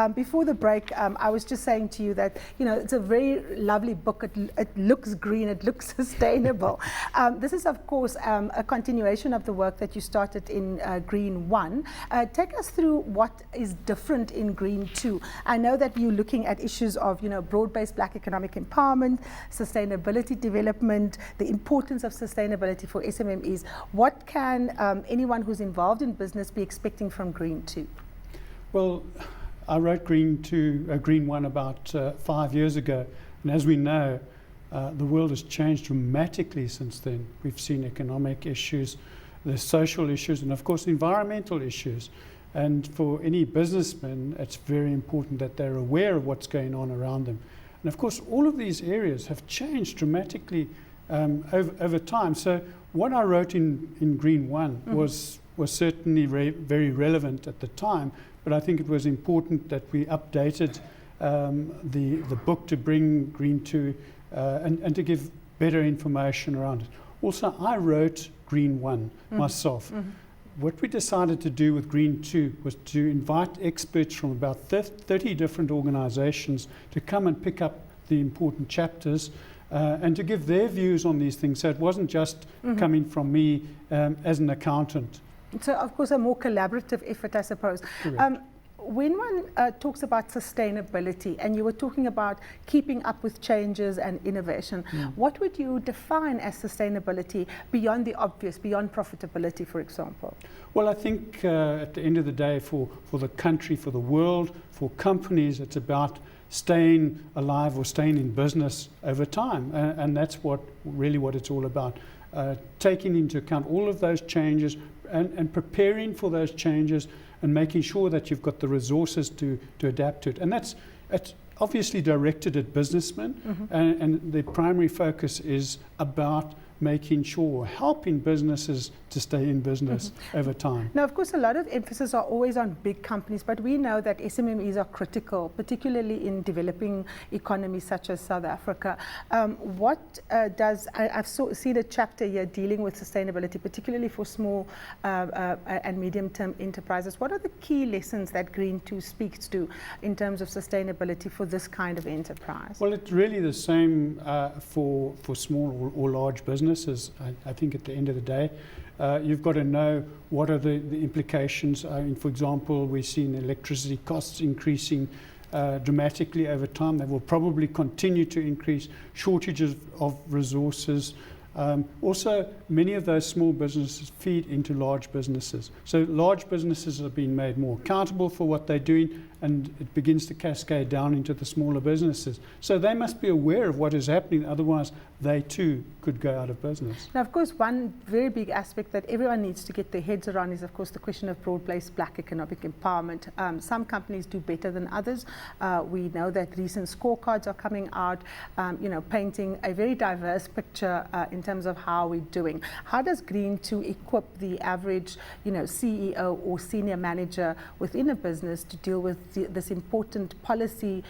Before the break, I was just saying to you that, it's a very lovely book. It looks green, it looks sustainable. This is, of course, a continuation of the work that you started in Green 1. Take us through what is different in Green 2. I know that you're looking at issues of, broad-based Black economic empowerment, sustainability development, the importance of sustainability for SMMEs. What can anyone who's involved in business be expecting from Green 2? Well, I wrote Green 1 about 5 years ago, and as we know, the world has changed dramatically since then. We've seen economic issues, the social issues, and of course environmental issues. And for any businessman, it's very important that they're aware of what's going on around them. And of course, all of these areas have changed dramatically over time. So what I wrote in Green 1 was certainly very relevant at the time. But I think it was important that we updated the book to bring Green 2 and to give better information around it. Also, I wrote Green 1 myself. What we decided to do with Green 2 was to invite experts from about 30 different organizations to come and pick up the important chapters and to give their views on these things. So it wasn't just coming from me as an accountant. So, of course, a more collaborative effort, I suppose. When one talks about sustainability, and you were talking about keeping up with changes and innovation, what would you define as sustainability beyond the obvious, beyond profitability, for example? Well, I think at the end of the day, for the country, for the world, for companies, it's about staying alive or staying in business over time. And that's really what it's all about. Taking into account all of those changes and preparing for those changes and making sure that you've got the resources to adapt to it. And it's obviously directed at businessmen, and the primary focus is about making sure, helping businesses to stay in business over time. Now, of course, a lot of emphasis are always on big companies, but we know that SMMEs are critical, particularly in developing economies such as South Africa. I've seen a chapter here dealing with sustainability, particularly for small and medium-term enterprises. What are the key lessons that Green 2 speaks to in terms of sustainability for this kind of enterprise? Well, it's really the same for small or large businesses. I think at the end of the day, you've got to know what are the implications. For example, we've seen electricity costs increasing dramatically over time. They will probably continue to increase. Shortages of resources. Also, many of those small businesses feed into large businesses. So large businesses are being made more accountable for what they're doing, and it begins to cascade down into the smaller businesses. So they must be aware of what is happening, otherwise they too could go out of business. Now, of course, one very big aspect that everyone needs to get their heads around is, of course, the question of broad-based Black economic empowerment. Some companies do better than others. We know that recent scorecards are coming out, painting a very diverse picture in terms of how we're doing. How does Green 2 equip the average, CEO or senior manager within a business to deal with this important policy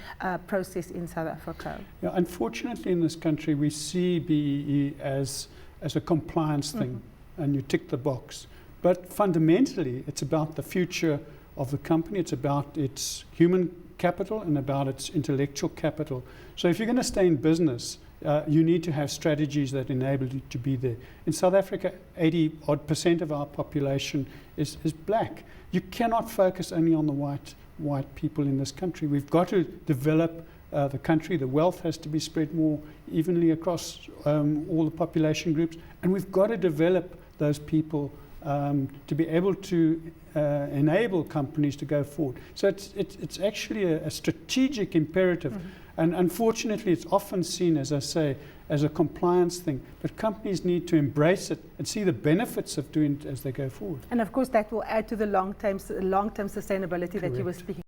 process in South Africa? Yeah, unfortunately, in this country, we see BEE as a compliance thing, and you tick the box. But fundamentally, it's about the future of the company. It's about its human capital and about its intellectual capital. So if you're going to stay in business, you need to have strategies that enable you to be there. In South Africa, 80% of our population is Black. You cannot focus only on the white people in this country. We've got to develop the country. The wealth has to be spread more evenly across all the population groups, and we've got to develop those people to be able to enable companies to go forward. So it's actually a strategic imperative. And unfortunately, it's often seen, as I say, as a compliance thing. But companies need to embrace it and see the benefits of doing it as they go forward. And of course, that will add to the long-term sustainability that you were speaking